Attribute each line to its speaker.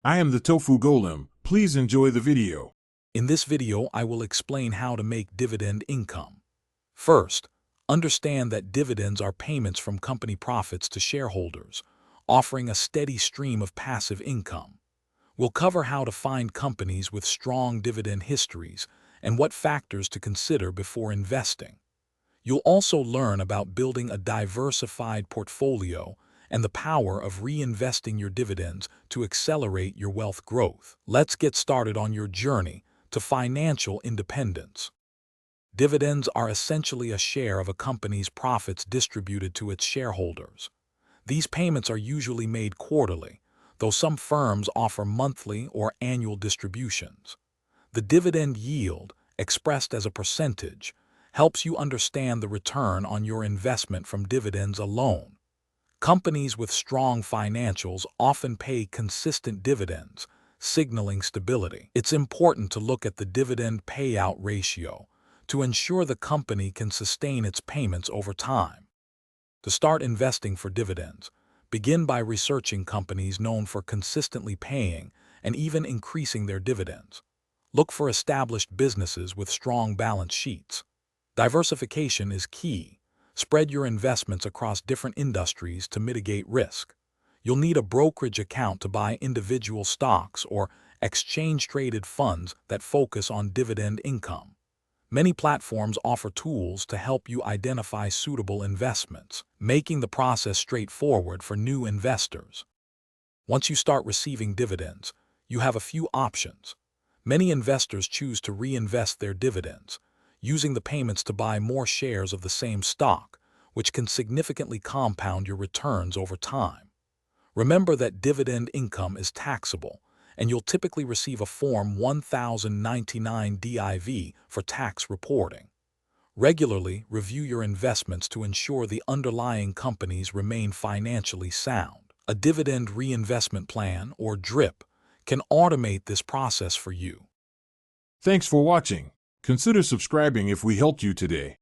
Speaker 1: I am the Tofu Golem. Please enjoy the video.
Speaker 2: In this video, I will explain how to make dividend income. First, understand that dividends are payments from company profits to shareholders, offering a steady stream of passive income. We'll cover how to find companies with strong dividend histories and what factors to consider before investing. You'll also learn about building a diversified portfolio and the power of reinvesting your dividends to accelerate your wealth growth. Let's get started on your journey to financial independence. Dividends are essentially a share of a company's profits distributed to its shareholders. These payments are usually made quarterly, though some firms offer monthly or annual distributions. The dividend yield, expressed as a percentage, helps you understand the return on your investment from dividends alone. Companies with strong financials often pay consistent dividends, signaling stability. It's important to look at the dividend payout ratio to ensure the company can sustain its payments over time. To start investing for dividends, begin by researching companies known for consistently paying and even increasing their dividends. Look for established businesses with strong balance sheets. Diversification is key. Spread your investments across different industries to mitigate risk. You'll need a brokerage account to buy individual stocks or exchange-traded funds that focus on dividend income. Many platforms offer tools to help you identify suitable investments, making the process straightforward for new investors. Once you start receiving dividends, you have a few options. Many investors choose to reinvest their dividends, using the payments to buy more shares of the same stock, which can significantly compound your returns over time. Remember that dividend income is taxable, and you'll typically receive a Form 1099 DIV for tax reporting. Regularly review your investments to ensure the underlying companies remain financially sound. A dividend reinvestment plan, or DRIP, can automate this process for you.
Speaker 1: Thanks for watching. Consider subscribing if we helped you today.